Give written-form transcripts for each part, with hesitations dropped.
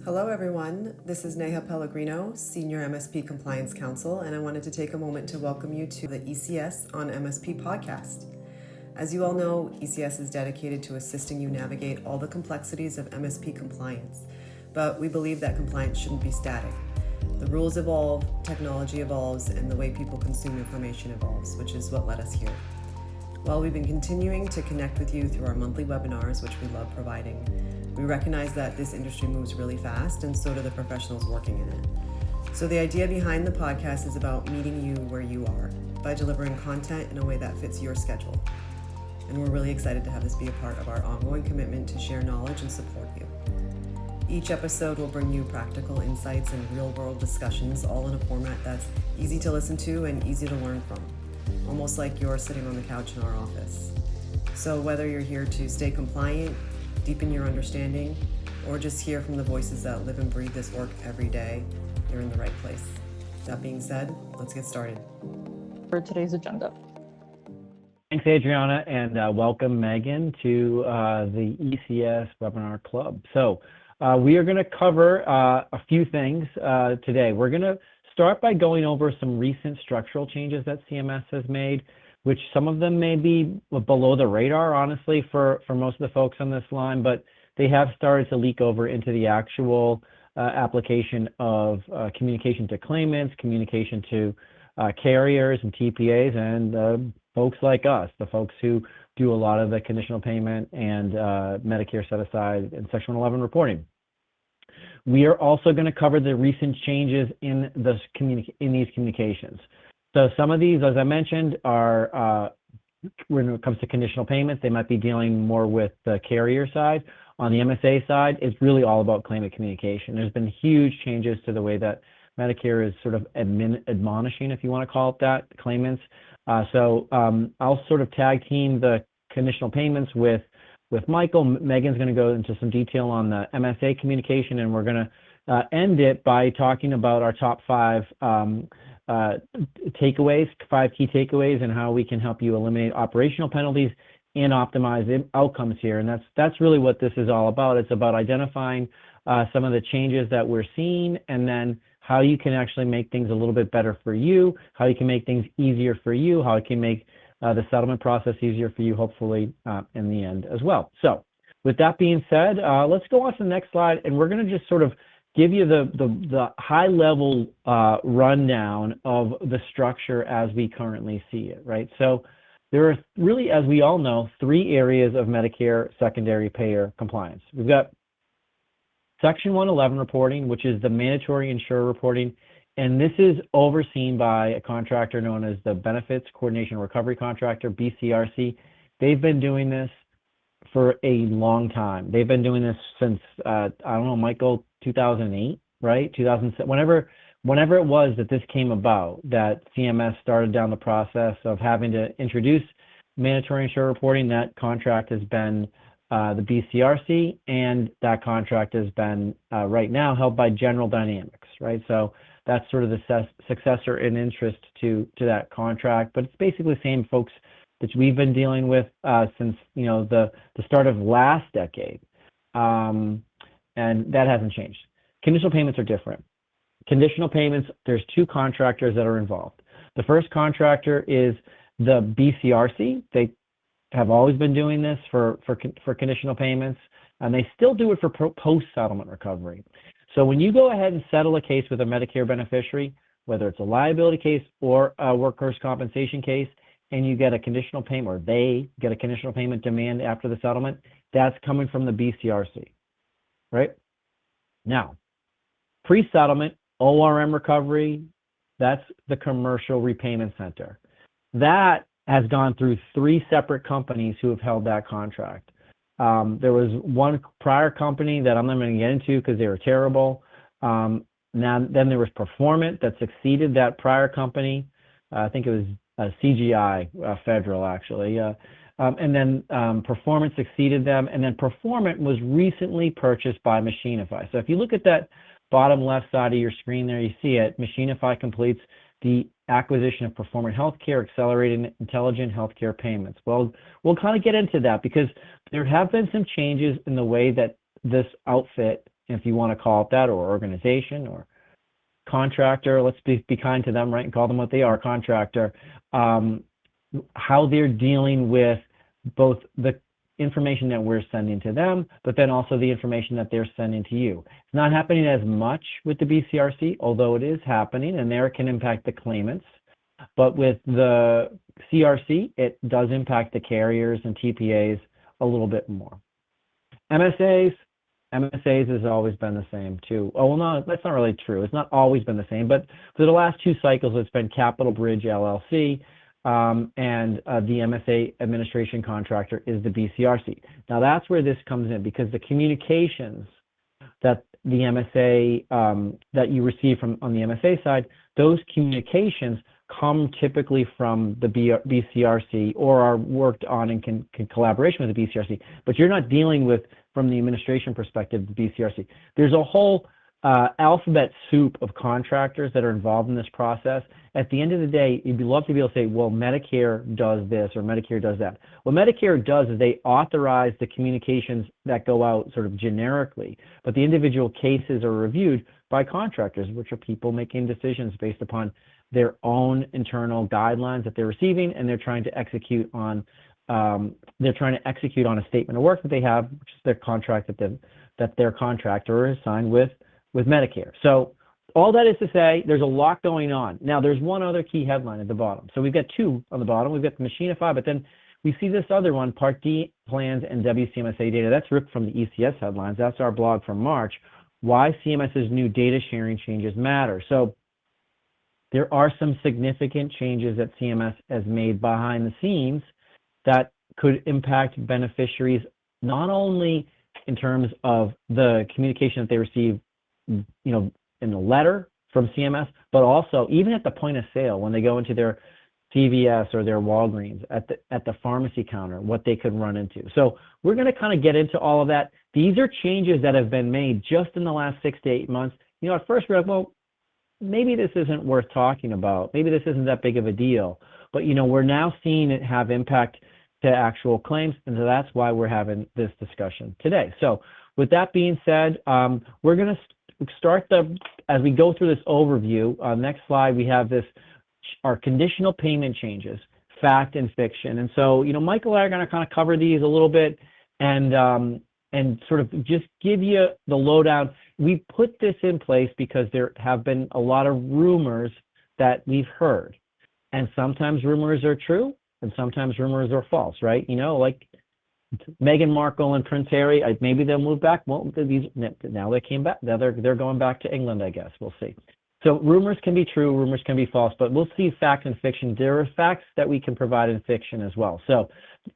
Hello everyone, this is Neha Pellegrino, Senior MSP Compliance Counsel, and I wanted to take a moment to welcome you to the ECS on MSP podcast. As you all know, ECS is dedicated to assisting you navigate all the complexities of MSP compliance, but we believe that compliance shouldn't be static. The rules evolve, technology evolves, and the way people consume information evolves, which is what led us here. While we've been continuing to connect with you through our monthly webinars, which we love providing, we recognize that this industry moves really fast, and so do the professionals working in it. So the idea behind the podcast is about meeting you where you are by delivering content in a way that fits your schedule. And we're really excited to have this be a part of our ongoing commitment to share knowledge and support you. Each episode will bring you practical insights and real-world discussions, all in a format that's easy to listen to and easy to learn from, almost like you're sitting on the couch in our office. So whether you're here to stay compliant, deepen your understanding, or just hear from the voices that live and breathe this work every day, you're in the right place. That being said, let's get started. For today's agenda. Thanks, Adriana, and welcome, Megan, to the ECS Webinar Club. So we are going to cover a few things today. We're going to start by going over some recent structural changes that CMS has made, which some of them may be below the radar, honestly, for most of the folks on this line, but they have started to leak over into the actual application of communication to claimants, communication to carriers and TPAs, and folks like us, the folks who do a lot of the conditional payment and Medicare set-aside and Section 11 reporting. We are also going to cover the recent changes in these communications. So some of these, as I mentioned, are when it comes to conditional payments, they might be dealing more with the carrier side. On the MSA side, it's really all about claimant communication. There's been huge changes to the way that Medicare is sort of admonishing, if you want to call it that, claimants. So I'll sort of tag team the conditional payments with Michael. Megan's going to go into some detail on the MSA communication, and we're going to end it by talking about our top five takeaways, 5 key takeaways, and how we can help you eliminate operational penalties and optimize outcomes here. And that's really what this is all about. It's about identifying some of the changes that we're seeing, and then how you can actually make things a little bit better for you, how you can make things easier for you, how it can make the settlement process easier for you, hopefully, in the end as well. So with that being said, let's go on to the next slide, and we're going to just sort of give you the high-level rundown of the structure as we currently see it, right? So there are really, as we all know, 3 areas of Medicare secondary payer compliance. We've got Section 111 reporting, which is the mandatory insurer reporting, and this is overseen by a contractor known as the Benefits Coordination Recovery Contractor, BCRC. They've been doing this for a long time. They've been doing this since, I don't know, Michael, 2008, right? 2007, whenever it was that this came about, that CMS started down the process of having to introduce mandatory insurer reporting. That contract has been the BCRC, and that contract has been right now held by General Dynamics, right? So that's sort of the successor in interest to that contract, but it's basically the same folks that we've been dealing with since the start of last decade, and that hasn't changed. Conditional payments are different. Conditional payments, there's 2 contractors that are involved. The first contractor is the BCRC. They have always been doing this for conditional payments, and they still do it for post-settlement recovery. So when you go ahead and settle a case with a Medicare beneficiary, whether it's a liability case or a workers' compensation case, and you get a conditional payment, or they get a conditional payment demand after the settlement, that's coming from the BCRC, right? Now, pre-settlement, ORM recovery, that's the Commercial Repayment Center. That has gone through 3 separate companies who have held that contract. There was one prior company that I'm not going to get into because they were terrible. Then there was Performant that succeeded that prior company. I think it was CGI Federal, actually. And then Performant succeeded them. And then Performant was recently purchased by Machinify. So if you look at that bottom left side of your screen there, you see it. Machinify completes the acquisition of Performant Healthcare, accelerating intelligent healthcare payments. Well, we'll kind of get into that because there have been some changes in the way that this outfit if you want to call it that, or organization, or contractor, let's be kind to them, right, and call them what they are, contractor, how they're dealing with both the information that we're sending to them, but then also the information that they're sending to you. It's not happening as much with the BCRC, although it is happening, and there it can impact the claimants. But with the CRC, it does impact the carriers and TPAs a little bit more. MSAs has always been the same too. Oh, well, no, that's not really true. It's not always been the same, but for the last 2 cycles, it's been Capital Bridge LLC, and the MSA administration contractor is the BCRC. Now that's where this comes in, because the communications that the MSA, that you receive from on the MSA side, those communications come typically from the BCRC or are worked on in collaboration with the BCRC, but you're not dealing with, from the administration perspective, the BCRC. There's a whole alphabet soup of contractors that are involved in this process. At the end of the day, you'd love to be able to say, well, Medicare does this or Medicare does that. What Medicare does is they authorize the communications that go out sort of generically, but the individual cases are reviewed by contractors, which are people making decisions based upon their own internal guidelines that they're receiving, and they're trying to execute on a statement of work that they have, which is their contract that their contractor is signed with Medicare. So all that is to say, there's a lot going on. Now, there's one other key headline at the bottom. So we've got 2 on the bottom. We've got the Machinify, but then we see this other one, Part D plans and WCMSA data. That's ripped from the ECS headlines. That's our blog from March. Why CMS's new data sharing changes matter. So there are some significant changes that CMS has made behind the scenes that could impact beneficiaries, not only in terms of the communication that they receive, in the letter from CMS, but also even at the point of sale, when they go into their CVS or their Walgreens at the pharmacy counter, what they could run into. So we're going to kind of get into all of that. These are changes that have been made just in the last 6 to 8 months. At first we're like, well, maybe this isn't worth talking about. Maybe this isn't that big of a deal. But, we're now seeing it have impact to actual claims, and so that's why we're having this discussion today. So with that being said, we're going to start as we go through this overview. Next slide, we have our conditional payment changes, fact and fiction. And so, Michael and I are going to kind of cover these a little bit and sort of just give you the lowdown. We put this in place because there have been a lot of rumors that we've heard. And sometimes rumors are true and sometimes rumors are false, right? Like Meghan Markle and Prince Harry, maybe they'll move back. Well, now they came back. Now they're going back to England, I guess. We'll see. So rumors can be true, rumors can be false, but we'll see fact and fiction. There are facts that we can provide in fiction as well. So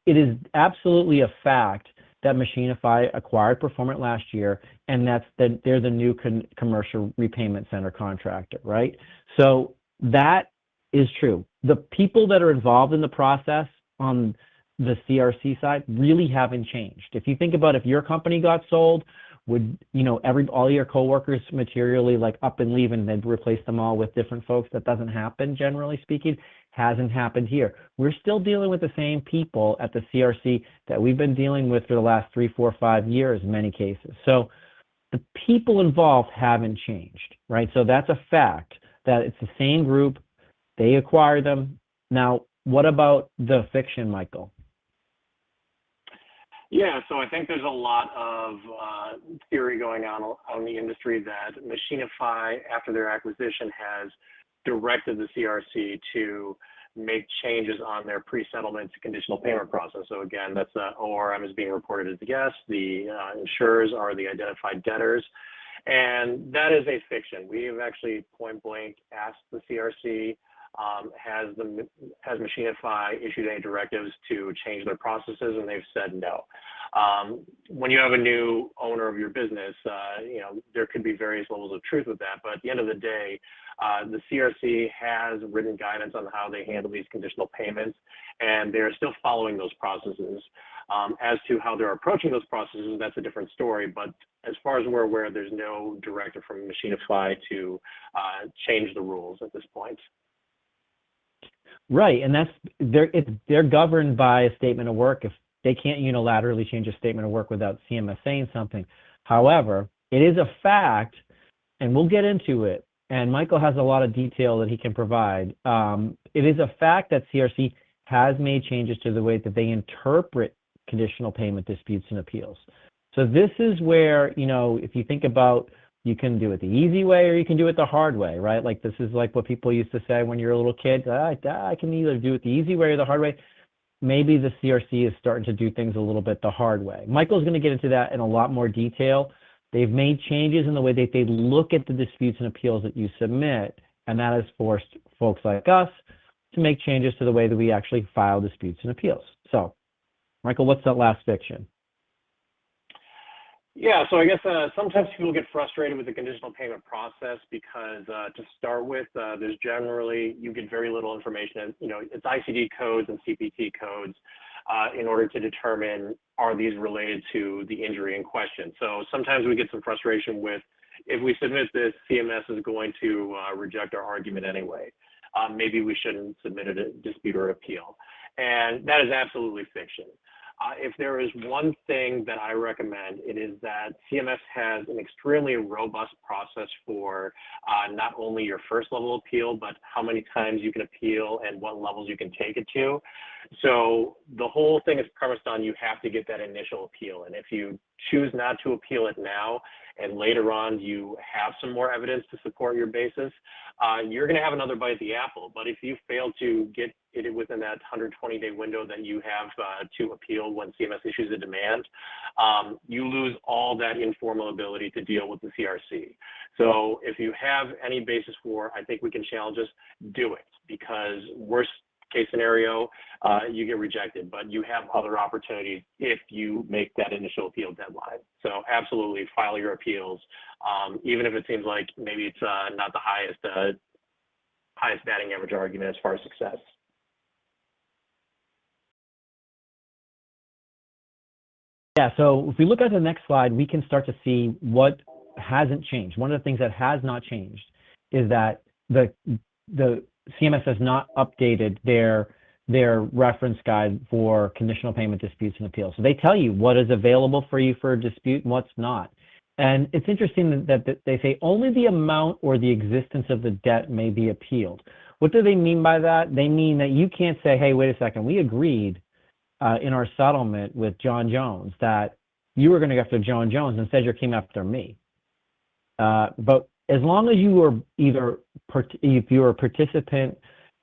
it is absolutely a fact that Machinify acquired Performant last year, and they're the new commercial repayment center contractor, right? So that is true. The people that are involved in the process on the CRC side really haven't changed. If you think about if your company got sold, would all your coworkers materially up and leave and they'd replace them all with different folks? That doesn't happen, generally speaking. Hasn't happened here. We're still dealing with the same people at the CRC that we've been dealing with for the last 3, 4, 5 years in many cases. So the people involved haven't changed, right? So that's a fact that it's the same group. They acquired them. Now, what about the fiction, Michael? Yeah, so I think there's a lot of theory going on in the industry that Machinify, after their acquisition, has directed the CRC to make changes on their pre-settlement to conditional payment process. So again, that's ORM is being reported as the guest. The insurers are the identified debtors. And that is a fiction. We have actually point blank asked the CRC, has Machinify issued any directives to change their processes, and they've said no. When you have a new owner of your business, there could be various levels of truth with that, but at the end of the day, the CRC has written guidance on how they handle these conditional payments, and they're still following those processes. As to how they're approaching those processes, that's a different story, but as far as we're aware, there's no directive from Machinify to change the rules at this point. Right, and they're governed by a statement of work. If they can't unilaterally change a statement of work without CMS saying something. However, it is a fact, and we'll get into it, and Michael has a lot of detail that he can provide. It is a fact that CRC has made changes to the way that they interpret conditional payment disputes and appeals. So this is where, you know, if you think about, you can do it the easy way or you can do it the hard way, right? Like this is like what people used to say when you're a little kid, I can either do it the easy way or the hard way. Maybe the CRC is starting to do things a little bit the hard way. Michael's going to get into that in a lot more detail. They've made changes in the way that they look at the disputes and appeals that you submit, and that has forced folks like us to make changes to the way that we actually file disputes and appeals. So, Michael, what's that last fiction? Yeah, so I guess sometimes people get frustrated with the conditional payment process because to start with, there's generally, you get very little information. You know, it's ICD codes and CPT codes in order to determine, are these related to the injury in question? So sometimes we get some frustration with, if we submit this, CMS is going to reject our argument anyway. Maybe we shouldn't submit a dispute or appeal. And that is absolutely fiction. If there is one thing that I recommend, it is that CMS has an extremely robust process for not only your first level appeal, but how many times you can appeal and what levels you can take it to. So the whole thing is premised on you have to get that initial appeal. And if you choose not to appeal it now, and later on you have some more evidence to support your basis, you're going to have another bite at the apple. But if you fail to get it within that 120-day window that you have to appeal when CMS issues a demand, you lose all that informal ability to deal with the CRC. So if you have any basis for, I think we can challenge this, do it, because worst case scenario, you get rejected, but you have other opportunities if you make that initial appeal deadline. So absolutely file your appeals, even if it seems like maybe it's not the highest batting average argument as far as success. Yeah, so if we look at the next slide, we can start to see what hasn't changed. One of the things that has not changed is that the CMS has not updated their reference guide for conditional payment disputes and appeals. So they tell you what is available for you for a dispute and what's not. And it's interesting that they say only the amount or the existence of the debt may be appealed. What do they mean by that? They mean that you can't say, hey, wait a second, we agreed in our settlement with John Jones that you were going to go after John Jones, instead you came after me. But as long as you were if you were a participant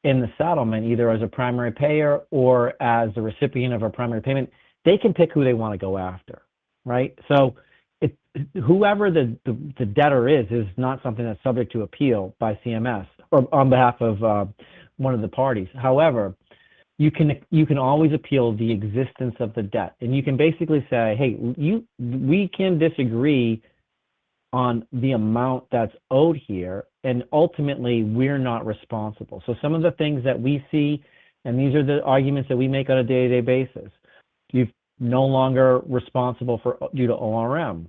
in the settlement, either as a primary payer or as the recipient of a primary payment, they can pick who they want to go after, right? So whoever the debtor is not something that's subject to appeal by CMS or on behalf of one of the parties. However, you can always appeal the existence of the debt, and you can basically say, hey, we can disagree on the amount that's owed here, and ultimately we're not responsible. So some of the things that we see, and these are the arguments that we make on a day-to-day basis, you're no longer responsible due to ORM.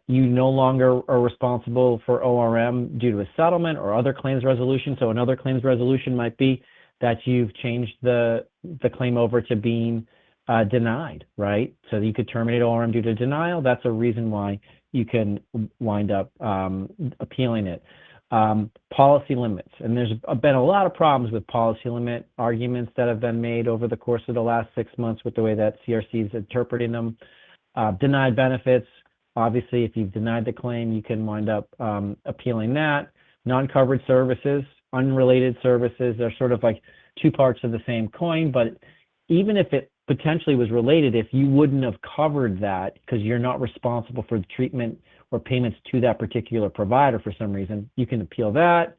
You no longer are responsible for ORM due to a settlement or other claims resolution. So another claims resolution might be that you've changed the claim over to being denied, right? So you could terminate ORM due to denial. That's a reason why you can wind up appealing it. Policy limits, and there's been a lot of problems with policy limit arguments that have been made over the course of the last 6 months with the way that CRC is interpreting them. Denied benefits, obviously if you've denied the claim, you can wind up appealing that. Non-covered services, unrelated services, they're sort of like two parts of the same coin, but even if it potentially was related, if you wouldn't have covered that because you're not responsible for the treatment or payments to that particular provider for some reason, you can appeal that.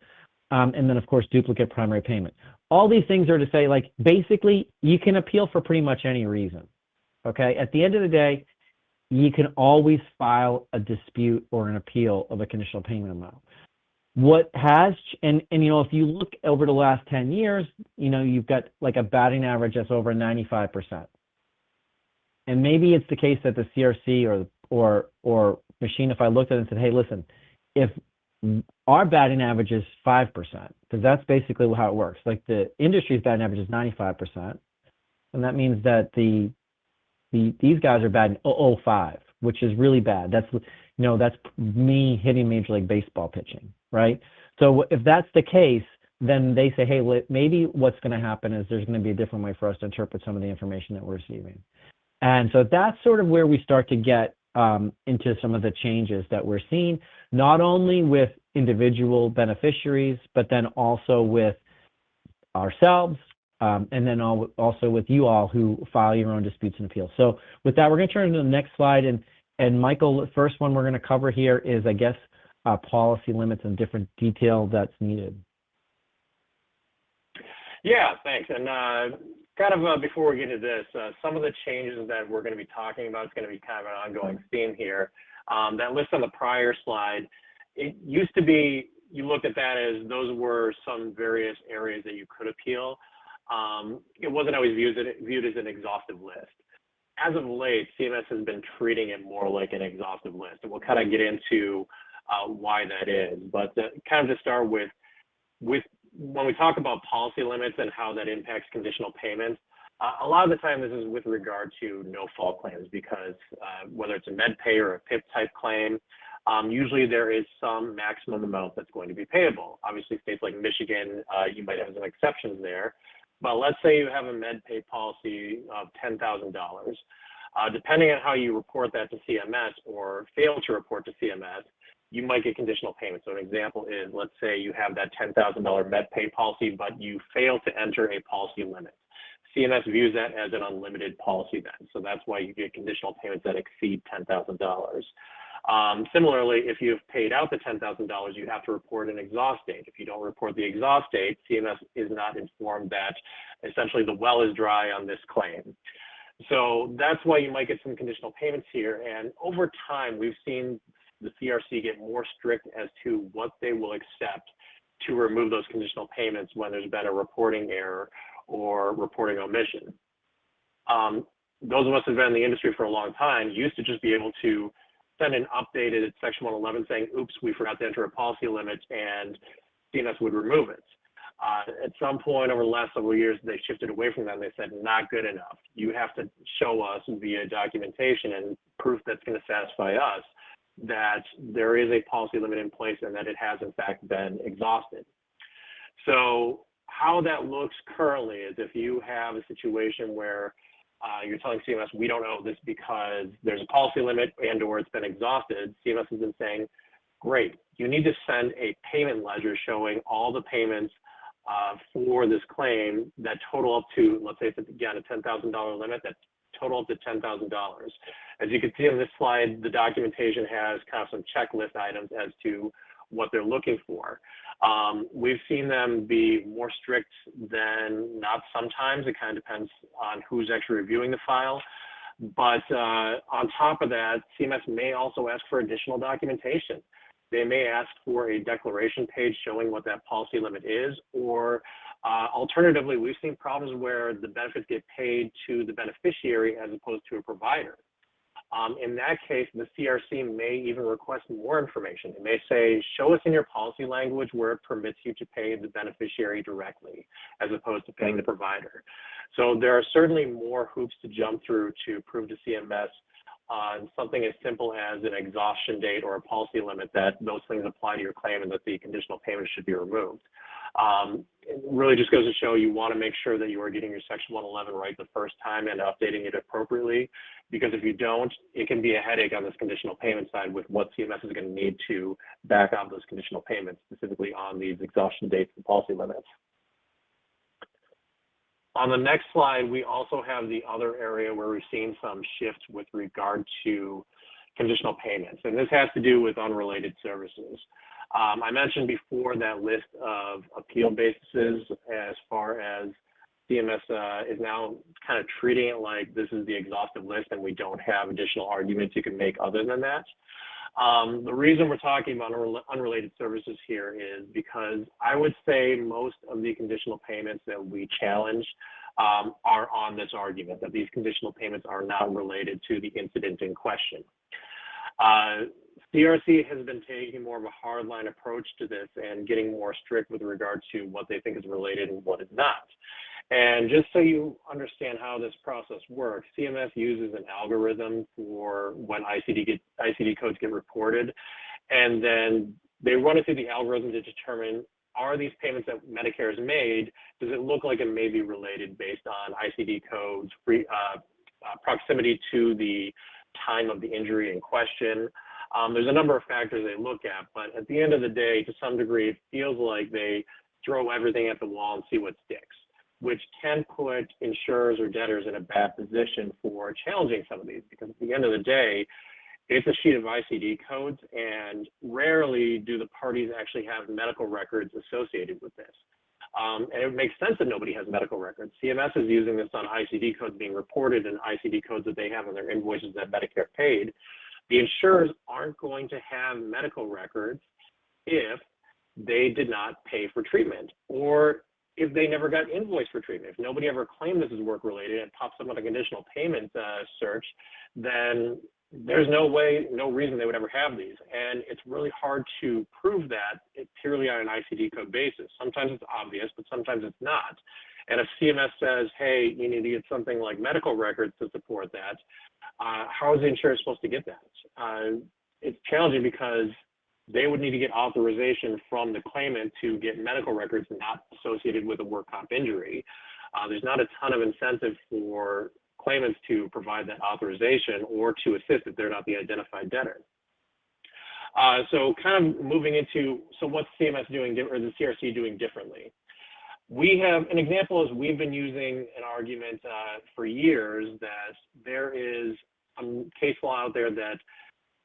And then of course, duplicate primary payment. All these things are to say, like, basically you can appeal for pretty much any reason, okay? At the end of the day, you can always file a dispute or an appeal of a conditional payment amount. What has, and you know, if you look over the last 10 years, you know, you've got like a batting average that's over 95%. And maybe it's the case that the CRC or machine, if I looked at it and said, hey, listen, if our batting average is 5%, because that's basically how it works. Like the industry's batting average is 95%. And that means that these guys are batting 0.05, which is really bad. that's me hitting Major League Baseball pitching, right? So if that's the case, then they say, hey, maybe what's going to happen is there's going to be a different way for us to interpret some of the information that we're receiving. And so that's sort of where we start to get into some of the changes that we're seeing, not only with individual beneficiaries, but then also with ourselves, and then also with you all who file your own disputes and appeals. So with that, we're going to turn to the next slide. And Michael, the first one we're going to cover here is, I guess, policy limits and different detail that's needed. Yeah, thanks. And before we get into this, some of the changes that we're going to be talking about is going to be kind of an ongoing theme here. That list on the prior slide, it used to be, you looked at that as those were some various areas that you could appeal. It wasn't always viewed as an exhaustive list. As of late, CMS has been treating it more like an exhaustive list, and we'll kind of get into why that is. But kind of to start with when we talk about policy limits and how that impacts conditional payments, a lot of the time this is with regard to no-fault claims, because whether it's a MedPay or a PIP type claim, usually there is some maximum amount that's going to be payable. Obviously, states like Michigan, you might have some exceptions there. But let's say you have a MedPay policy of $10,000. Depending on how you report that to CMS or fail to report to CMS, you might get conditional payments. So an example is, let's say you have that $10,000 MedPay policy, but you fail to enter a policy limit. CMS views that as an unlimited policy then. So that's why you get conditional payments that exceed $10,000. Similarly, if you've paid out the $10,000, you have to report an exhaust date. If you don't report the exhaust date, CMS is not informed that essentially the well is dry on this claim. So that's why you might get some conditional payments here. And over time, we've seen the CRC get more strict as to what they will accept to remove those conditional payments when there's been a reporting error or reporting omission. Those of us who've been in the industry for a long time used to just be able to send an updated Section 111 saying, oops, we forgot to enter a policy limit, and CMS would remove it. At some point over the last several years, they shifted away from that and they said, not good enough. You have to show us via documentation and proof that's going to satisfy us that there is a policy limit in place and that it has in fact been exhausted. So how that looks currently is if you have a situation where you're telling CMS, we don't owe this because there's a policy limit and or it's been exhausted, CMS has been saying, great, you need to send a payment ledger showing all the payments for this claim that total up to, let's say it's again a $10,000 limit, that total up to $10,000. As you can see on this slide, the documentation has kind of some checklist items as to what they're looking for. We've seen them be more strict than not sometimes. It kind of depends on who's actually reviewing the file. But on top of that, CMS may also ask for additional documentation. They may ask for a declaration page showing what that policy limit is, or alternatively, we've seen problems where the benefits get paid to the beneficiary as opposed to a provider. In that case, the CRC may even request more information. It may say, show us in your policy language where it permits you to pay the beneficiary directly as opposed to paying the provider. So there are certainly more hoops to jump through to prove to CMS on something as simple as an exhaustion date or a policy limit that those things apply to your claim and that the conditional payment should be removed. It really just goes to show you want to make sure that you are getting your Section 111 right the first time and updating it appropriately, because if you don't, it can be a headache on this conditional payment side with what CMS is going to need to back off those conditional payments, specifically on these exhaustion dates and policy limits. On the next slide, we also have the other area where we've seen some shifts with regard to conditional payments, and this has to do with unrelated services. I mentioned before that list of appeal bases as far as CMS is now kind of treating it like this is the exhaustive list and we don't have additional arguments you can make other than that. The reason we're talking about unrelated services here is because I would say most of the conditional payments that we challenge are on this argument that these conditional payments are not related to the incident in question. CRC has been taking more of a hardline approach to this and getting more strict with regard to what they think is related and what is not. And just so you understand how this process works, CMS uses an algorithm for when ICD codes get reported, and then they run it through the algorithm to determine, are these payments that Medicare has made, does it look like it may be related based on ICD codes, proximity to the time of the injury in question. There's a number of factors they look at, but at the end of the day, to some degree, it feels like they throw everything at the wall and see what sticks, which can put insurers or debtors in a bad position for challenging some of these, because at the end of the day, it's a sheet of ICD codes, and rarely do the parties actually have medical records associated with this. And it makes sense that nobody has medical records. CMS is using this on ICD codes being reported and ICD codes that they have on their invoices that Medicare paid. The insurers aren't going to have medical records if they did not pay for treatment, or if they never got invoiced for treatment. If nobody ever claimed this is work-related and pops up on a conditional payment search, then there's no reason they would ever have these. And it's really hard to prove that purely on an ICD code basis. Sometimes it's obvious, but sometimes it's not. And if CMS says, hey, you need to get something like medical records to support that, how is the insurer supposed to get that? It's challenging because they would need to get authorization from the claimant to get medical records not associated with a work comp injury. There's not a ton of incentive for claimants to provide that authorization or to assist if they're not the identified debtor. So kind of moving into, so what's CMS doing, or the CRC doing differently? We have, an example is we've been using an argument for years that there is a case law out there that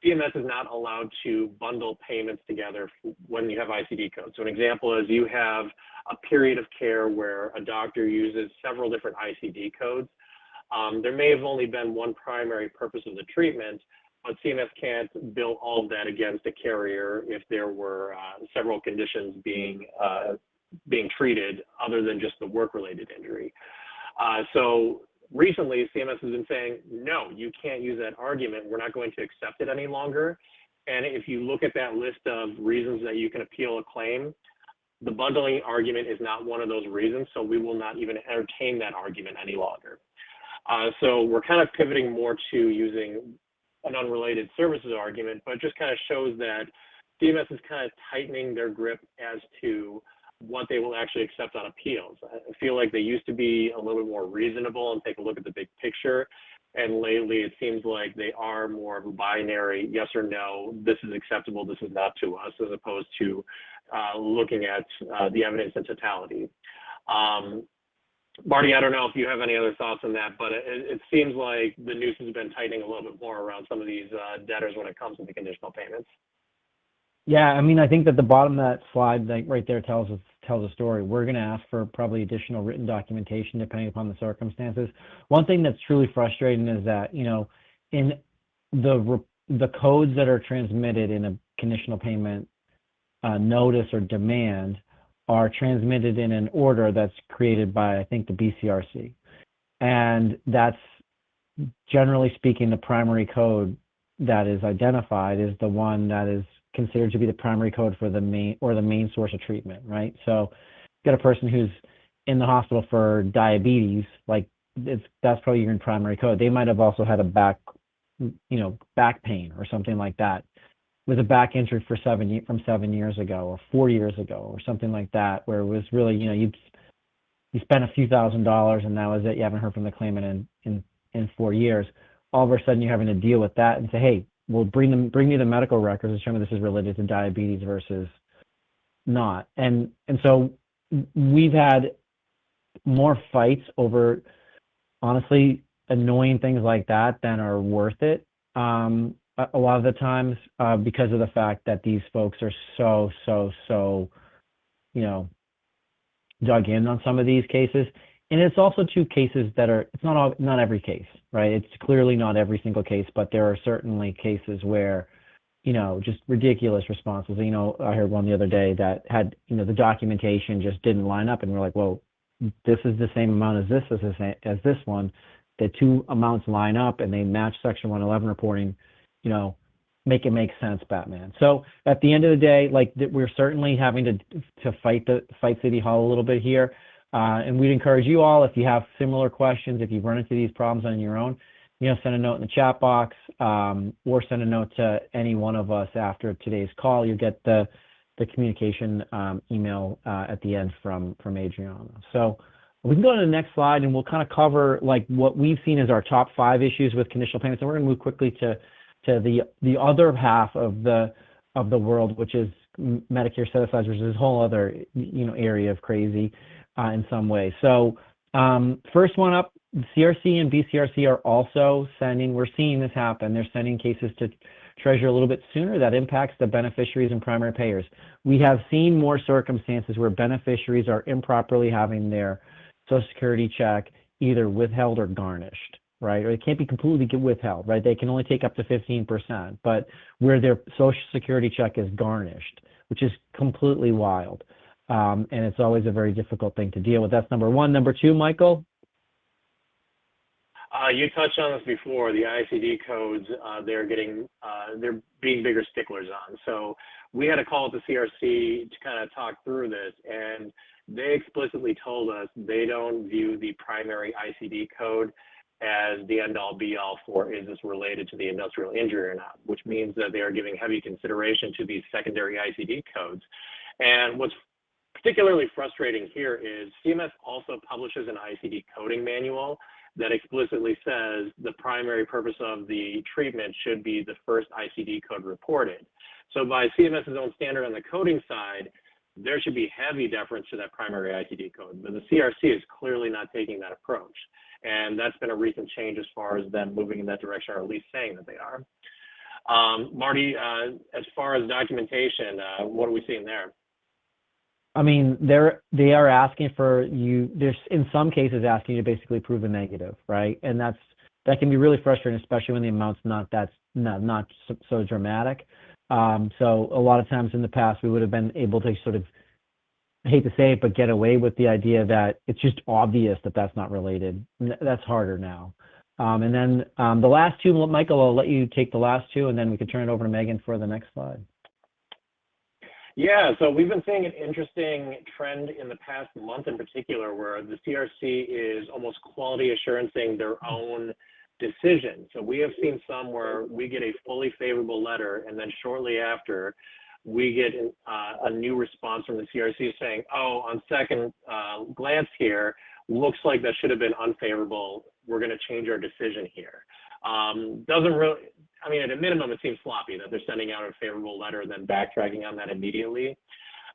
CMS is not allowed to bundle payments together when you have ICD codes. So an example is you have a period of care where a doctor uses several different ICD codes. There may have only been one primary purpose of the treatment, but CMS can't bill all of that against a carrier if there were several conditions being treated other than just the work-related injury. So recently, CMS has been saying, no, you can't use that argument. We're not going to accept it any longer. And if you look at that list of reasons that you can appeal a claim, the bundling argument is not one of those reasons, so we will not even entertain that argument any longer. So we're kind of pivoting more to using an unrelated services argument, but it just kind of shows that CMS is kind of tightening their grip as to what they will actually accept on appeals. I feel like they used to be a little bit more reasonable and take a look at the big picture. And lately it seems like they are more of a binary yes or no, this is acceptable, this is not to us, as opposed to looking at the evidence in totality. Marty, I don't know if you have any other thoughts on that, but it seems like the noose has been tightening a little bit more around some of these debtors when it comes to the conditional payments. Yeah, I mean, I think that the bottom of that slide, like right there, tells a story. We're going to ask for probably additional written documentation depending upon the circumstances. One thing that's truly frustrating is that, you know, in the codes that are transmitted in a conditional payment notice or demand are transmitted in an order that's created by, I think, the BCRC. And that's, generally speaking, the primary code that is identified is the one that is considered to be the primary code for the main source of treatment, right? So you got a person who's in the hospital for diabetes, like that's probably your primary code. They might have also had a back pain or something like that. With a back injury from 7 years ago or 4 years ago or something like that, where it was really, you know, you spent a few $1,000s and that was it. You haven't heard from the claimant in 4 years. All of a sudden you're having to deal with that and say, hey, well, bring me the medical records and show me this is related to diabetes versus not. And so we've had more fights over, honestly, annoying things like that than are worth it. A lot of the times because of the fact that these folks are so, you know, dug in on some of these cases. And it's also two cases that are, it's not every case, right? It's clearly not every single case, but there are certainly cases where, you know, just ridiculous responses. You know, I heard one the other day that had, you know, the documentation just didn't line up and we're like, well, this is the same amount as this one. The two amounts line up and they match Section 111 reporting, you know, make it make sense, Batman. So at the end of the day, like we're certainly having to fight City Hall a little bit here. And we'd encourage you all, if you have similar questions, if you've run into these problems on your own, send a note in the chat box, or send a note to any one of us after today's call. You'll get the communication email at the end from Adriana. So we can go to the next slide, and we'll kind of cover like what we've seen as our top 5 issues with conditional payments, and we're going to move quickly to the other half of the world, which is Medicare set-asides, which is this whole other area of crazy in some way. So first one up, CRC and BCRC are also sending. We're seeing this happen. They're sending cases to Treasury a little bit sooner. That impacts the beneficiaries and primary payers. We have seen more circumstances where beneficiaries are improperly having their Social Security check either withheld or garnished, right? Or it can't be completely withheld, right? They can only take up to 15%, but where their Social Security check is garnished, which is completely wild. And it's always a very difficult thing to deal with. That's number one. Number two, Michael? You touched on this before. The ICD codes, they're being bigger sticklers on. So we had a call with the CRC to kind of talk through this, and they explicitly told us they don't view the primary ICD code as the end-all be-all for is this related to the industrial injury or not, which means that they are giving heavy consideration to these secondary ICD codes. And what's particularly frustrating here is CMS also publishes an ICD coding manual that explicitly says the primary purpose of the treatment should be the first ICD code reported. So by CMS's own standard on the coding side, there should be heavy deference to that primary ICD code, but the CRC is clearly not taking that approach. And that's been a recent change as far as them moving in that direction, or at least saying that they are. Marty, as far as documentation, what are we seeing there? I mean, they are asking for you. There's in some cases asking you to basically prove a negative, right? And that can be really frustrating, especially when the amount's not so dramatic. So a lot of times in the past, we would have been able to sort of, I hate to say it, but get away with the idea that it's just obvious that that's not related. That's harder now. And then the last two, Michael, I'll let you take the last two, and then we can turn it over to Megan for the next slide. Yeah, so we've been seeing an interesting trend in the past month in particular where the CRC is almost quality assurancing their own decision. So we have seen some where we get a fully favorable letter, and then shortly after, we get a new response from the CRC saying, oh, on second glance here, looks like that should have been unfavorable. We're going to change our decision here. Doesn't really, I mean, at a minimum, it seems sloppy that they're sending out a favorable letter and then backtracking on that immediately.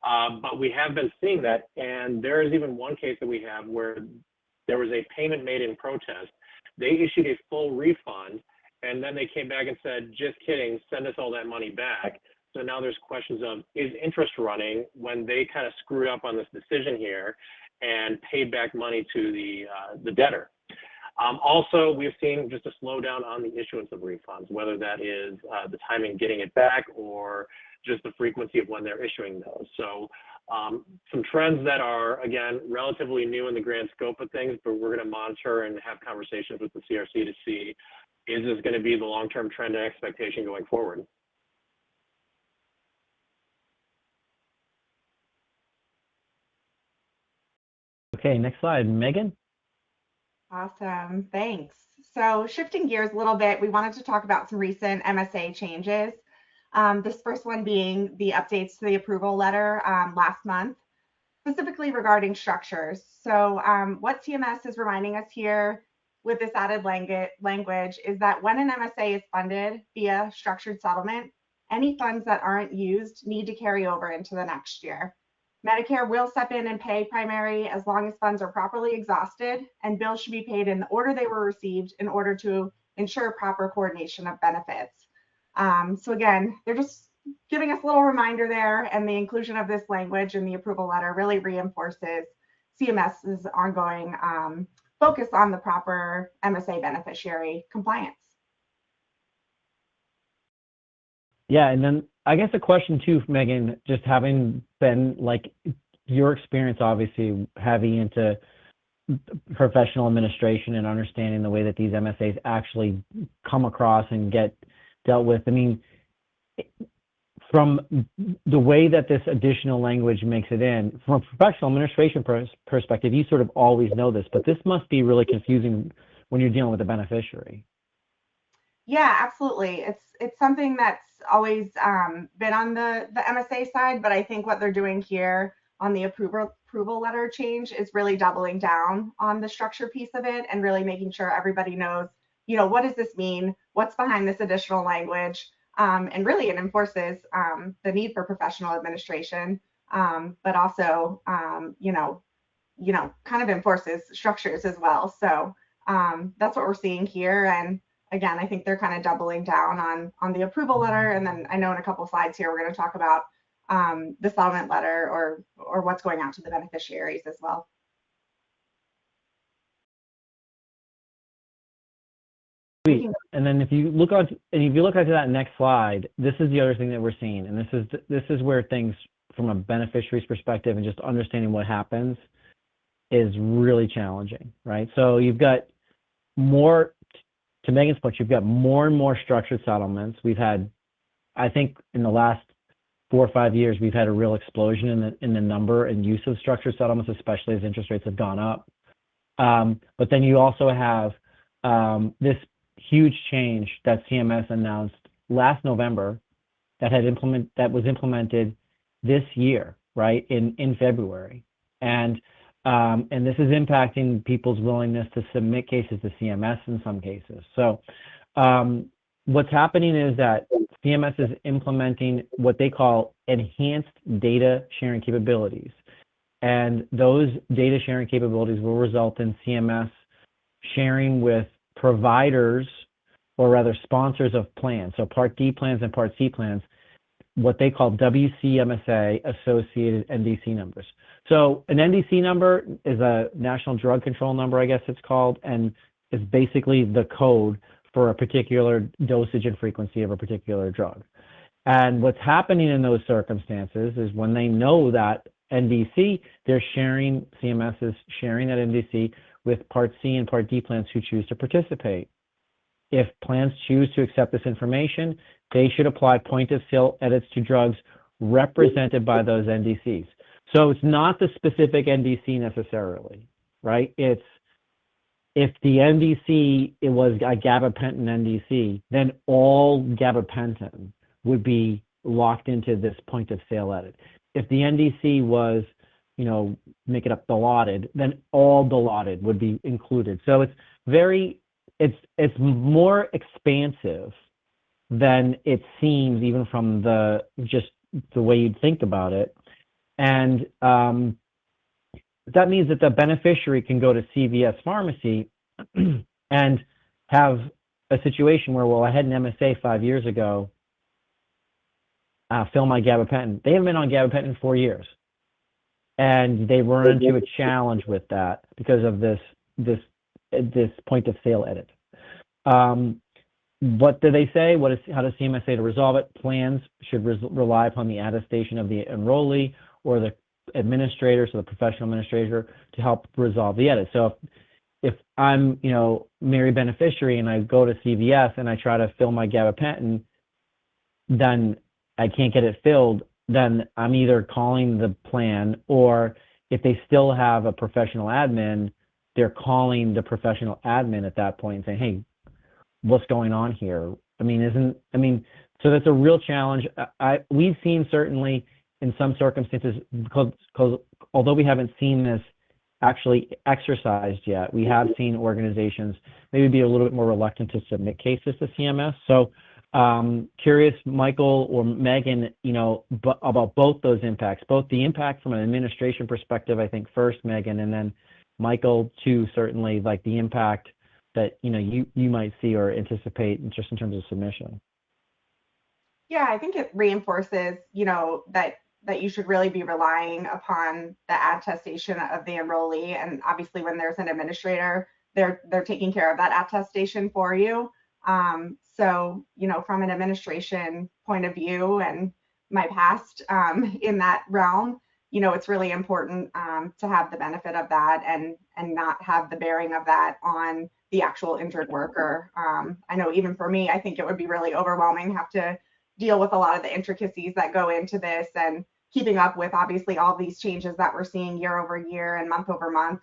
But we have been seeing that, and there is even one case that we have where there was a payment made in protest. They issued a full refund, and then they came back and said, just kidding, send us all that money back. So now there's questions of, is interest running when they kind of screwed up on this decision here and paid back money to the debtor? Also, we've seen just a slowdown on the issuance of refunds, whether that is the timing getting it back or just the frequency of when they're issuing those. So some trends that are, again, relatively new in the grand scope of things, but we're going to monitor and have conversations with the CRC to see, is this going to be the long-term trend and expectation going forward? Okay, next slide, Megan. Awesome, thanks. So shifting gears a little bit, we wanted to talk about some recent MSA changes. This first one being the updates to the approval letter last month, specifically regarding structures. So what CMS is reminding us here with this added language is that when an MSA is funded via structured settlement, any funds that aren't used need to carry over into the next year. Medicare will step in and pay primary as long as funds are properly exhausted, and bills should be paid in the order they were received in order to ensure proper coordination of benefits. So again, they're just giving us a little reminder there, and the inclusion of this language in the approval letter really reinforces CMS's ongoing focus on the proper MSA beneficiary compliance. Yeah, and then I guess a question too, Megan, just having been like your experience, obviously heavy into professional administration and understanding the way that these MSAs actually come across and get dealt with. I mean, from the way that this additional language makes it in, from a professional administration perspective, you sort of always know this, but this must be really confusing when you're dealing with a beneficiary. Yeah, absolutely. It's something that's always been on the MSA side, but I think what they're doing here on the approval letter change is really doubling down on the structure piece of it and really making sure everybody knows, what does this mean? What's behind this additional language? And really it enforces the need for professional administration, but also, kind of enforces structures as well. So that's what we're seeing here. And again, I think they're kind of doubling down on the approval letter. And then I know in a couple of slides here, we're going to talk about the settlement letter or what's going out to the beneficiaries as well. Sweet. And then if you look onto that next slide, this is the other thing that we're seeing, and this is where things from a beneficiary's perspective and just understanding what happens is really challenging, right? So you've got more, to Megan's point, you've got more and more structured settlements. We've had, I think, in the last 4 or 5 years, we've had a real explosion in the number and use of structured settlements, especially as interest rates have gone up. But then you also have this huge change that CMS announced last November that was implemented this year, right, in February, and this is impacting people's willingness to submit cases to CMS in some cases. So what's happening is that CMS is implementing what they call enhanced data sharing capabilities, and those data sharing capabilities will result in CMS sharing with providers, or rather sponsors of plans, so Part D plans and Part C plans, what they call WCMSA associated NDC numbers. So an NDC number is a National Drug Control Number, I guess it's called, and is basically the code for a particular dosage and frequency of a particular drug. And what's happening in those circumstances is when they know that NDC, CMS is sharing that NDC with Part C and Part D plans who choose to participate. If plans choose to accept this information, they should apply point of sale edits to drugs represented by those NDCs. So it's not the specific NDC necessarily, right? It's if the NDC, it was a gabapentin NDC, then all gabapentin would be locked into this point of sale edit. If the NDC was, make it up, Dilaudid, then all Dilaudid would be included. So it's more expansive than it seems, even from just the way you'd think about it. And that means that the beneficiary can go to CVS pharmacy and have a situation where, well, I had an MSA 5 years ago, fill my gabapentin. They haven't been on gabapentin in 4 years. And they run into a challenge with that because of this point of sale edit. What do they say? How does CMS say to resolve it? Plans should rely upon the attestation of the enrollee or the administrator, so the professional administrator, to help resolve the edit. So if I'm, Mary beneficiary and I go to CVS and I try to fill my gabapentin, then I can't get it filled, then I'm either calling the plan, or if they still have a professional admin, they're calling the professional admin at that point and saying, hey, what's going on here? So that's a real challenge. We've seen certainly in some circumstances, because although we haven't seen this actually exercised yet, we have seen organizations maybe be a little bit more reluctant to submit cases to CMS. So curious, Michael or Megan, about both those impacts, both the impact from an administration perspective, I think first, Megan, and then Michael too, certainly, like the impact that you might see or anticipate just in terms of submission. Yeah, I think it reinforces, that you should really be relying upon the attestation of the enrollee. And obviously when there's an administrator, they're taking care of that attestation for you. So, from an administration point of view and my past in that realm, it's really important to have the benefit of that and not have the bearing of that on the actual injured worker. I know even for me, I think it would be really overwhelming, have to, deal with a lot of the intricacies that go into this and keeping up with obviously all these changes that we're seeing year over year and month over month.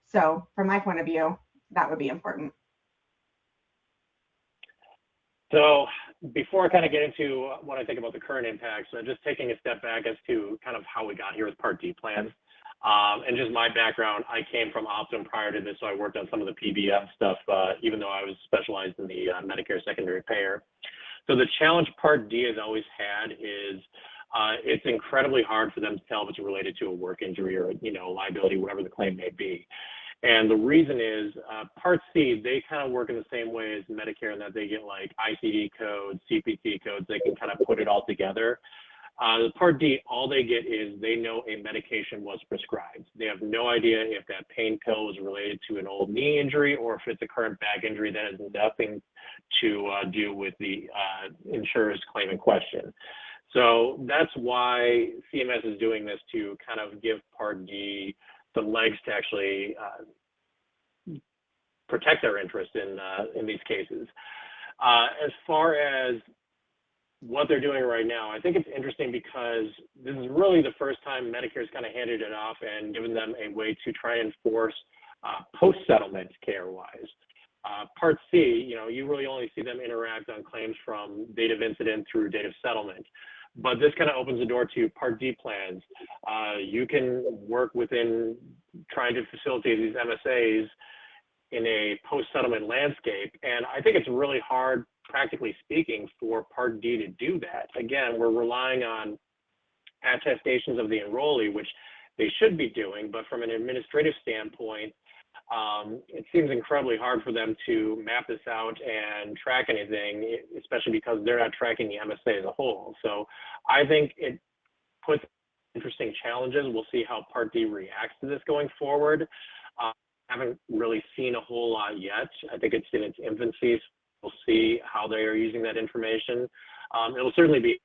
So from my point of view, that would be important. So before I kind of get into what I think about the current impacts, just taking a step back as to kind of how we got here with Part D plans. And just my background, I came from Optum prior to this, so I worked on some of the PBM stuff, even though I was specialized in the Medicare secondary payer. So the challenge Part D has always had is it's incredibly hard for them to tell if it's related to a work injury or, liability, whatever the claim may be. And the reason is Part C, they kind of work in the same way as Medicare in that they get like ICD codes, CPT codes, they can kind of put it all together. The Part D, all they get is they know a medication was prescribed. They have no idea if that pain pill was related to an old knee injury or if it's a current back injury that has nothing to do with the insurer's claim in question. So that's why CMS is doing this, to kind of give Part D some legs to actually protect their interest in these cases. As far as what they're doing right now, I think it's interesting because this is really the first time Medicare's kind of handed it off and given them a way to try and enforce post-settlement care-wise. Part C, you really only see them interact on claims from date of incident through date of settlement. But this kind of opens the door to Part D plans. You can work within trying to facilitate these MSAs in a post-settlement landscape. And I think it's really hard, practically speaking, for Part D to do that. Again, we're relying on attestations of the enrollee, which they should be doing, but from an administrative standpoint, it seems incredibly hard for them to map this out and track anything, especially because they're not tracking the MSA as a whole. So I think it puts interesting challenges. We'll see how Part D reacts to this going forward. Haven't really seen a whole lot yet. I think it's in its infancy. We'll see how they are using that information. It'll certainly be.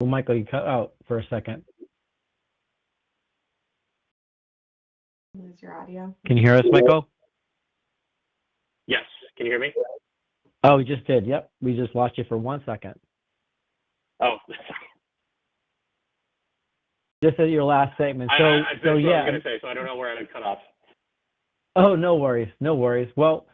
Well, Michael, you cut out for a second. Lose your audio. Can you hear us, Michael? Yes. Can you hear me? Oh, we just did. Yep. We just lost you for 1 second. Oh. Just at your last statement. So, I yeah. what I was going to say, so I don't know where I cut off. Oh, no worries. No worries. Well,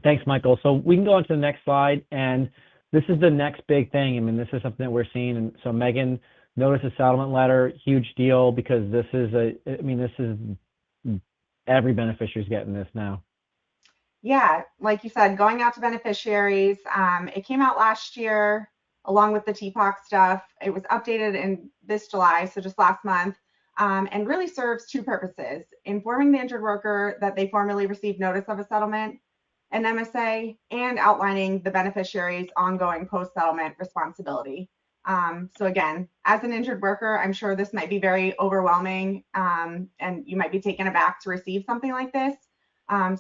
thanks, Michael. So we can go on to the next slide, and this is the next big thing. I mean, this is something that we're seeing. And so Megan, notice a settlement letter, huge deal, because this is every beneficiary's getting this now. Yeah, like you said, going out to beneficiaries. It came out last year along with the TPOC stuff. It was updated in this July, so just last month, and really serves two purposes: informing the injured worker that they formally received notice of a settlement, an MSA, and outlining the beneficiary's ongoing post-settlement responsibility. So again, as an injured worker, I'm sure this might be very overwhelming, and you might be taken aback to receive something like this.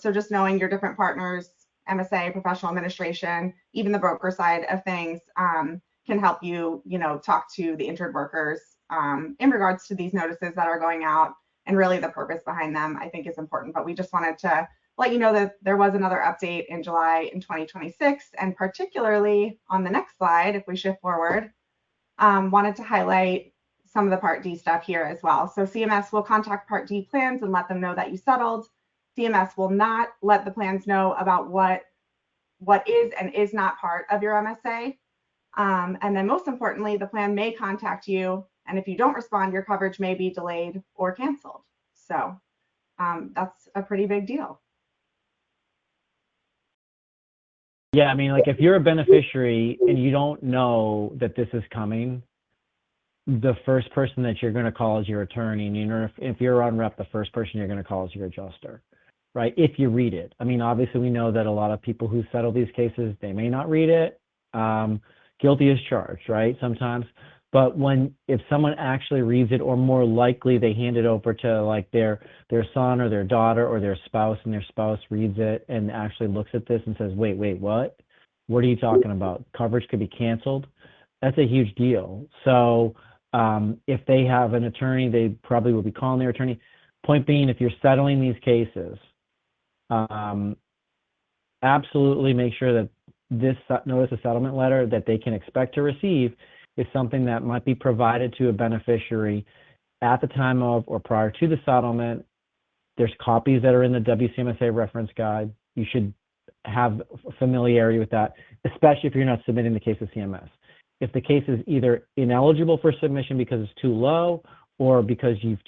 So just knowing your different partners, MSA, professional administration, even the broker side of things, can help you, talk to the injured workers in regards to these notices that are going out, and really the purpose behind them, I think, is important. But we just wanted to let you know that there was another update in July in 2026, and particularly on the next slide, if we shift forward, wanted to highlight some of the Part D stuff here as well. So CMS will contact Part D plans and let them know that you settled. CMS will not let the plans know about what is and is not part of your MSA. And then most importantly, the plan may contact you, and if you don't respond, your coverage may be delayed or canceled. So that's a pretty big deal. Yeah, I mean, like if you're a beneficiary and you don't know that this is coming, the first person that you're going to call is your attorney. And if you're on rep, the first person you're going to call is your adjuster, right? If you read it. I mean, obviously we know that a lot of people who settle these cases, they may not read it. Guilty as charged, right? Sometimes. But if someone actually reads it, or more likely they hand it over to like their son or their daughter or their spouse, and their spouse reads it and actually looks at this and says, wait, what? What are you talking about? Coverage could be canceled. That's a huge deal. So if they have an attorney, they probably will be calling their attorney. Point being, if you're settling these cases, absolutely make sure that this notice of settlement letter that they can expect to receive is something that might be provided to a beneficiary at the time of or prior to the settlement. There's copies that are in the WCMSA reference guide. You should have familiarity with that, especially if you're not submitting the case to CMS. If the case is either ineligible for submission because it's too low, or because you've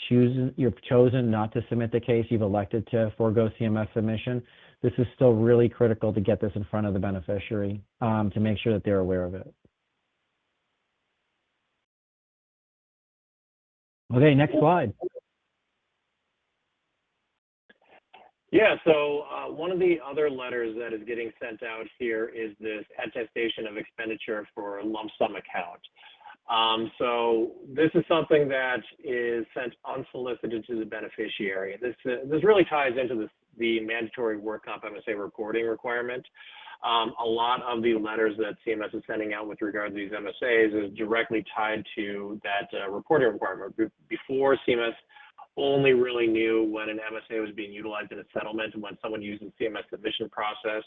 chosen not to submit the case, you've elected to forego CMS submission, this is still really critical to get this in front of the beneficiary to make sure that they're aware of it. Okay, next slide. Yeah, so one of the other letters that is getting sent out here is this attestation of expenditure for a lump sum account. So this is something that is sent unsolicited to the beneficiary. This really ties into the mandatory work comp MSA reporting requirement. A lot of the letters that CMS is sending out with regard to these MSAs is directly tied to that reporting requirement. Before, CMS only really knew when an MSA was being utilized in a settlement and when someone used the CMS submission process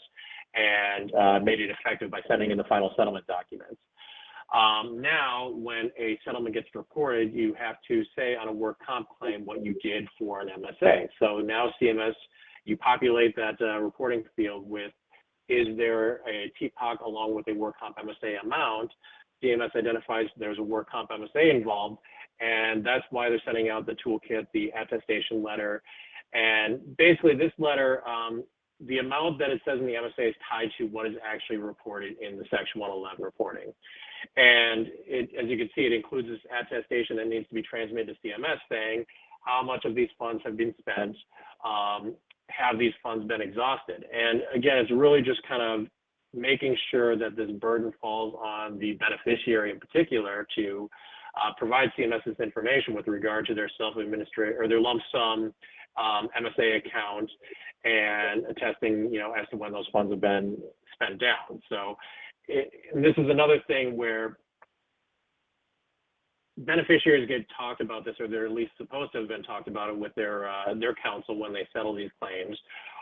and made it effective by sending in the final settlement documents. Now, when a settlement gets reported, you have to say on a work comp claim what you did for an MSA. So now CMS, you populate that reporting field with, is there a TPOC along with a work comp MSA amount? CMS identifies there's a work comp MSA involved, and that's why they're sending out the toolkit, the attestation letter. And basically this letter, the amount that it says in the MSA is tied to what is actually reported in the Section 111 reporting. And as you can see, it includes this attestation that needs to be transmitted to CMS saying how much of these funds have been spent, have these funds been exhausted. And again, it's really just kind of making sure that this burden falls on the beneficiary in particular to provide CMS this information with regard to their self-administrated or their lump sum MSA account and attesting, as to when those funds have been spent down. So this is another thing where beneficiaries get talked about this, or they're at least supposed to have been talked about it with their counsel when they settle these claims,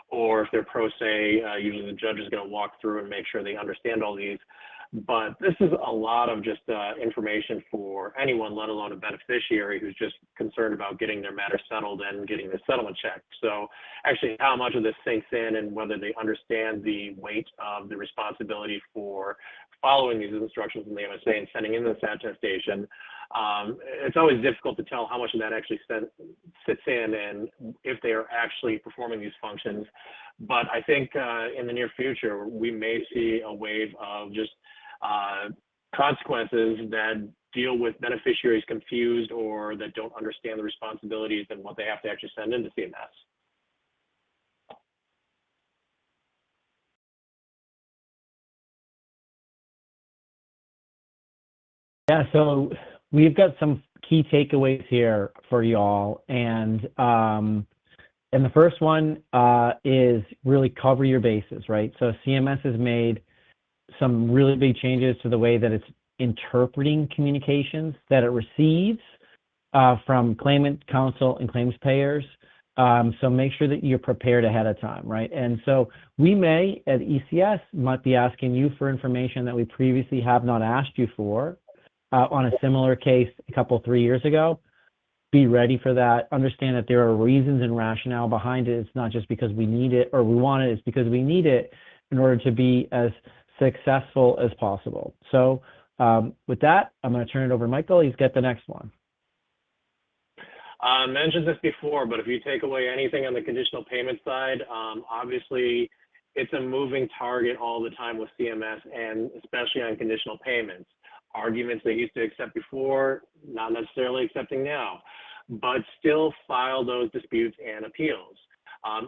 or if they're pro se, usually the judge is going to walk through and make sure they understand all these. But this is a lot of just information for anyone, let alone a beneficiary who's just concerned about getting their matter settled and getting the settlement check. So actually how much of this sinks in and whether they understand the weight of the responsibility for following these instructions in the MSA and sending in this attestation, it's always difficult to tell how much of that actually sits in and if they are actually performing these functions. But I think in the near future, we may see a wave of just consequences that deal with beneficiaries confused or that don't understand the responsibilities and what they have to actually send into CMS. Yeah, so we've got some key takeaways here for y'all, and the first one is really cover your bases, right? So CMS has made some really big changes to the way that it's interpreting communications that it receives from claimant, counsel, and claims payers. So make sure that you're prepared ahead of time, right? And so we may, at ECS, might be asking you for information that we previously have not asked you for on a similar case a couple, 3 years ago. Be ready for that. Understand that there are reasons and rationale behind it. It's not just because we need it or we want it. It's because we need it in order to be as successful as possible. So with that, I'm going to turn it over to Michael. He's got the next one. I mentioned this before, but if you take away anything on the conditional payment side, obviously it's a moving target all the time with CMS and especially on conditional payments. Arguments they used to accept before, not necessarily accepting now, but still file those disputes and appeals.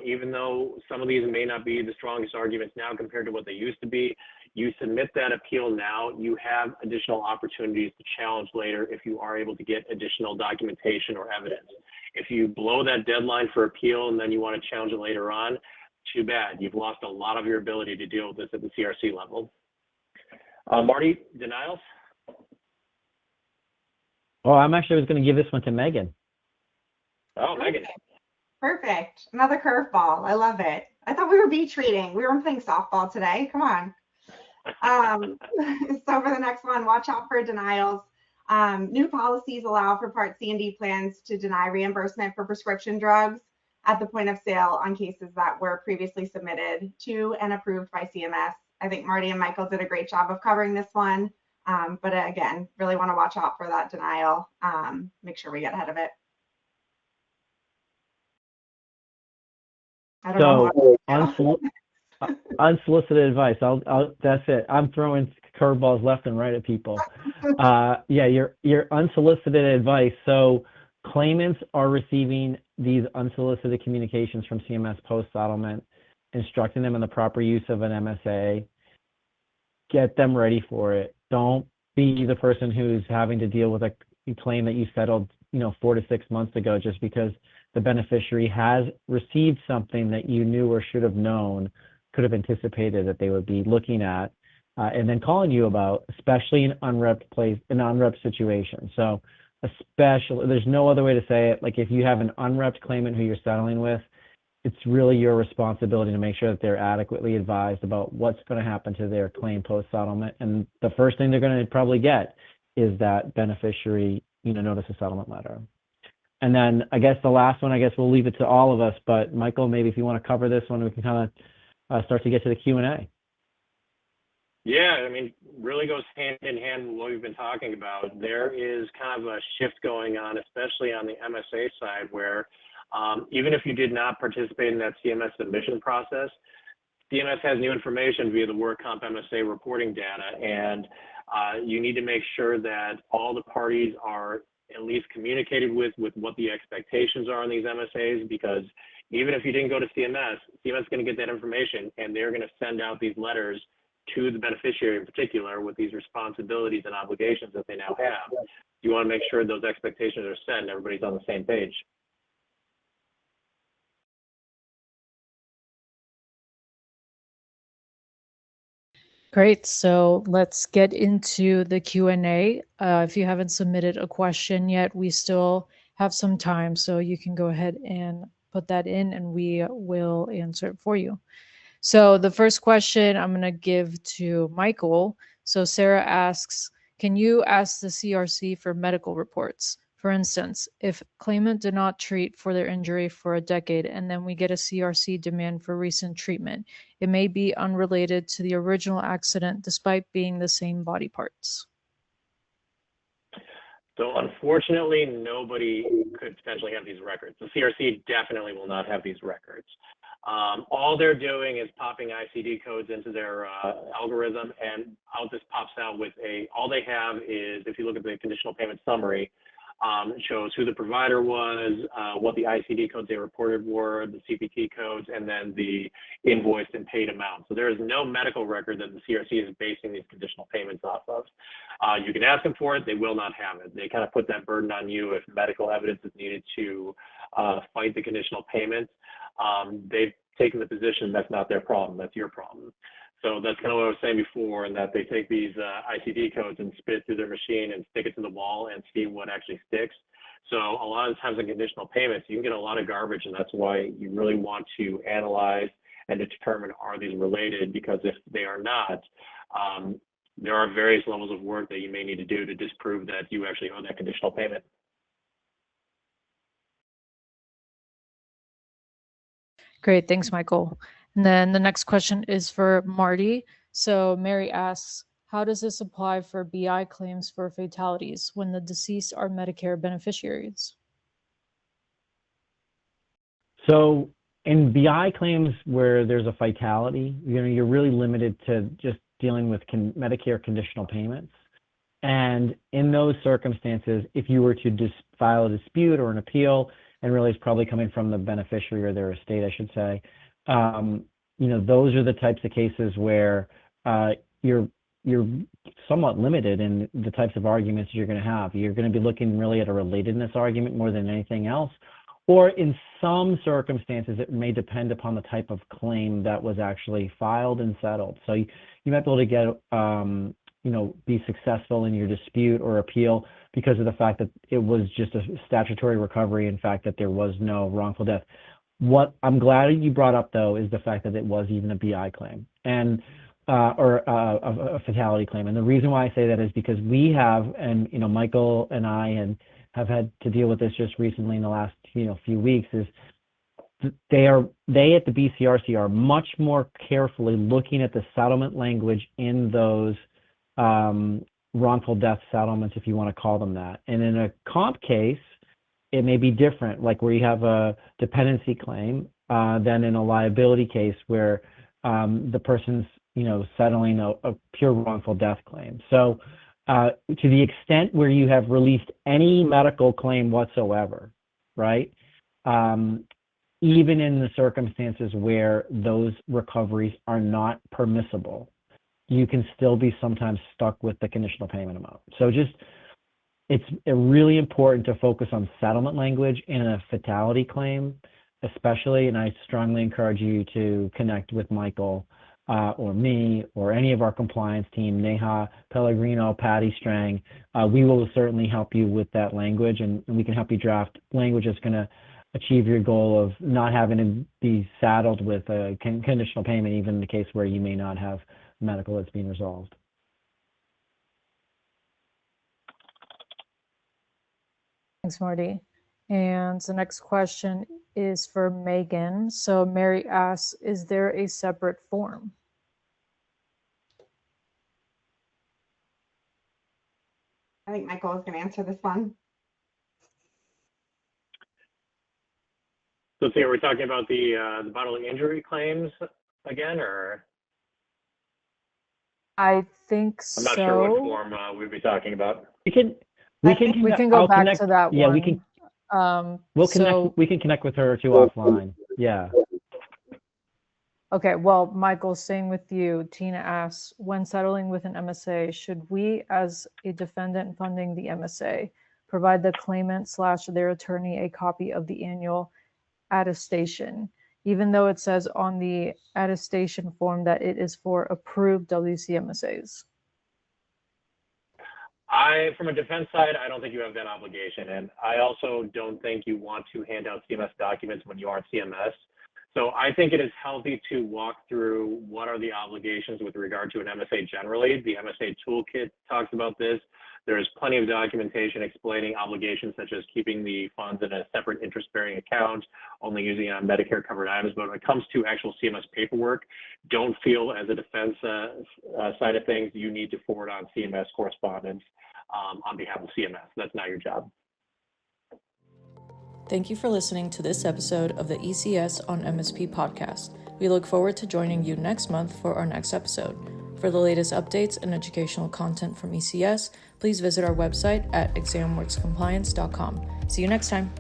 Even though some of these may not be the strongest arguments now compared to what they used to be, you submit that appeal now, you have additional opportunities to challenge later if you are able to get additional documentation or evidence. If you blow that deadline for appeal and then you want to challenge it later on, too bad. You've lost a lot of your ability to deal with this at the CRC level. Marty, denials? Oh, I was going to give this one to Megan. Oh, Megan. Perfect. Another curveball. I love it. I thought we were beach reading. We were playing softball today. Come on. So for the next one, watch out for denials. New policies allow for Part C and D plans to deny reimbursement for prescription drugs at the point of sale on cases that were previously submitted to and approved by CMS. I think Marty and Michael did a great job of covering this one. But again, really want to watch out for that denial. Make sure we get ahead of it. I don't know. Unsolicited advice. That's it. I'm throwing curveballs left and right at people. Yeah, your unsolicited advice. So claimants are receiving these unsolicited communications from CMS post-settlement, instructing them in the proper use of an MSA. Get them ready for it. Don't be the person who's having to deal with a claim that you settled, 4 to 6 months ago, just because the beneficiary has received something that you knew or should have known, could have anticipated that they would be looking at, and then calling you about, especially in unrepped situation. So especially, there's no other way to say it. Like if you have an unrepped claimant who you're settling with, it's really your responsibility to make sure that they're adequately advised about what's going to happen to their claim post-settlement. And the first thing they're going to probably get is that beneficiary, notice of settlement letter. And then I guess the last one, we'll leave it to all of us, but Michael, maybe if you want to cover this one, we can kind of start to get to the Q&A. Yeah, really goes hand in hand with what we've been talking about. There is kind of a shift going on, especially on the MSA side, where even if you did not participate in that CMS submission process, CMS has new information via the work comp MSA reporting data, and you need to make sure that all the parties are at least communicated with what the expectations are on these MSAs, because even if you didn't go to CMS is going to get that information, and they're going to send out these letters to the beneficiary in particular with these responsibilities and obligations that they now have. You want to make sure those expectations are set and everybody's on the same page. Great. So let's get into the Q&A. If you haven't submitted a question yet, we still have some time, so you can go ahead and put that in and we will answer it for you. So the first question I'm going to give to Michael. So Sarah asks, can you ask the CRC for medical reports? For instance, if claimant did not treat for their injury for a decade and then we get a CRC demand for recent treatment, it may be unrelated to the original accident despite being the same body parts. So unfortunately, nobody could potentially have these records. The CRC definitely will not have these records. All they're doing is popping ICD codes into their algorithm, and out this pops out with all they have is, if you look at the conditional payment summary, it shows who the provider was, what the ICD codes they reported were, the CPT codes, and then the invoiced and paid amount. So there is no medical record that the CRC is basing these conditional payments off of. You can ask them for it, they will not have it. They kind of put that burden on you if medical evidence is needed to fight the conditional payments. They've taken the position that's not their problem, that's your problem. So that's kind of what I was saying before, and that they take these ICD codes and spit it through their machine and stick it to the wall and see what actually sticks. So a lot of times in conditional payments, you can get a lot of garbage, and that's why you really want to analyze and determine, are these related? Because if they are not, there are various levels of work that you may need to do to disprove that you actually owe that conditional payment. Great, thanks, Michael. And then the next question is for Marty. So Mary asks, how does this apply for BI claims for fatalities when the deceased are Medicare beneficiaries? So in BI claims where there's a fatality, you're really limited to just dealing with Medicare conditional payments. And in those circumstances, if you were to file a dispute or an appeal, and really it's probably coming from the beneficiary or their estate, I should say, those are the types of cases where you're somewhat limited in the types of arguments you're going to have. You're going to be looking really at a relatedness argument more than anything else. Or in some circumstances, it may depend upon the type of claim that was actually filed and settled. So you might be able to get, be successful in your dispute or appeal because of the fact that it was just a statutory recovery, in fact, that there was no wrongful death. What I'm glad you brought up, though, is the fact that it was even a BI claim and or a fatality claim. And the reason why I say that is because we have, and Michael and I have had to deal with this just recently in the last few weeks, is they at the BCRC are much more carefully looking at the settlement language in those wrongful death settlements, if you want to call them that. And in a comp case, it may be different, like where you have a dependency claim, than in a liability case where the person's settling a pure wrongful death claim. So to the extent where you have released any medical claim whatsoever, right? Even in the circumstances where those recoveries are not permissible, you can still be sometimes stuck with the conditional payment amount. So it's really important to focus on settlement language in a fatality claim, especially, and I strongly encourage you to connect with Michael or me or any of our compliance team, Neha Pellegrino, Patty Strang. We will certainly help you with that language, and we can help you draft language that's going to achieve your goal of not having to be saddled with a conditional payment, even in the case where you may not have medical that's being resolved. Thanks, Marty. And the next question is for Megan. So Mary asks, is there a separate form? I think Michael is going to answer this one. So, are we talking about the bodily injury claims again, or? I think so. I'm not sure what form we'd be talking about. We can go back to that one. Yeah, we can. We can connect with her too offline. Yeah. Okay. Well, Michael, staying with you, Tina asks, when settling with an MSA, should we, as a defendant funding the MSA, provide the claimant / their attorney a copy of the annual attestation, even though it says on the attestation form that it is for approved WCMSAs? From a defense side, I don't think you have that obligation. And I also don't think you want to hand out CMS documents when you aren't CMS. So I think it is healthy to walk through what are the obligations with regard to an MSA generally. The MSA toolkit talks about this. There is plenty of documentation explaining obligations such as keeping the funds in a separate interest-bearing account, only using it on Medicare covered items. But when it comes to actual CMS paperwork, don't feel as a defense side of things, you need to forward on CMS correspondence on behalf of CMS. That's not your job. Thank you for listening to this episode of the ECS on MSP podcast. We look forward to joining you next month for our next episode. For the latest updates and educational content from ECS, please visit our website at examworkscompliance.com. See you next time.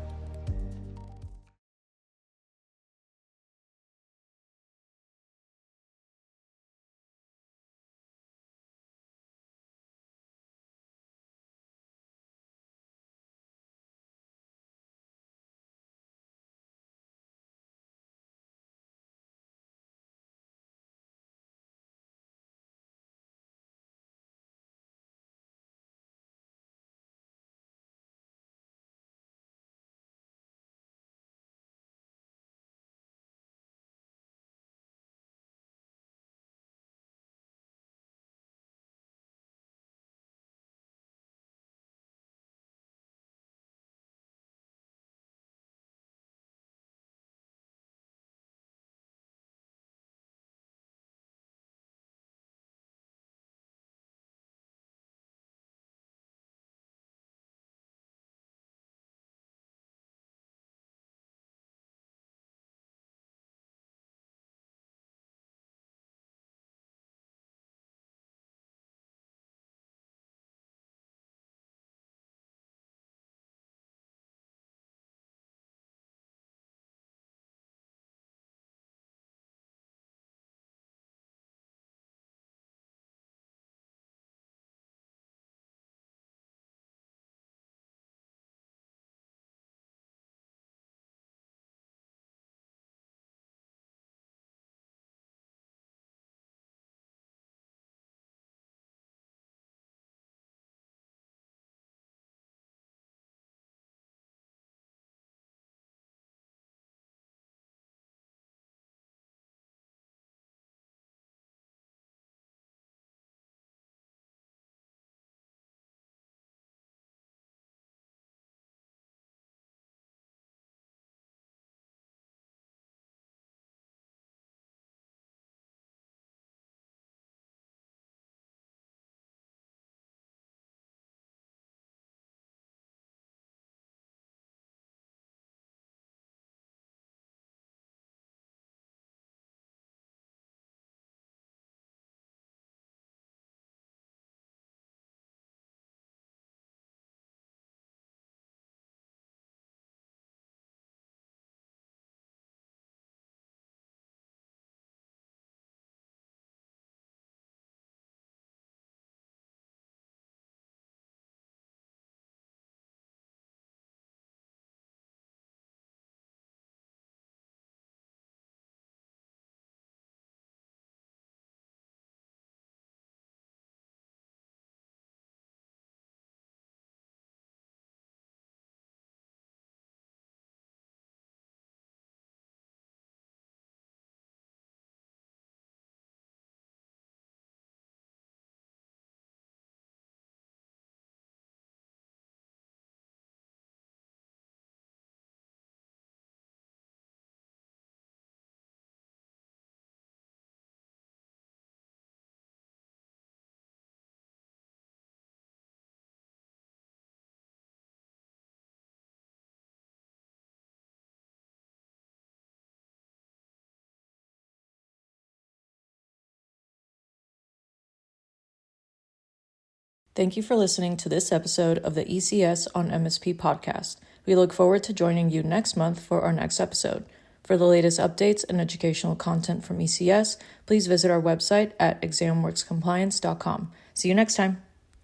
Thank you for listening to this episode of the ECS on MSP podcast. We look forward to joining you next month for our next episode. For the latest updates and educational content from ECS, please visit our website at examworkscompliance.com. See you next time.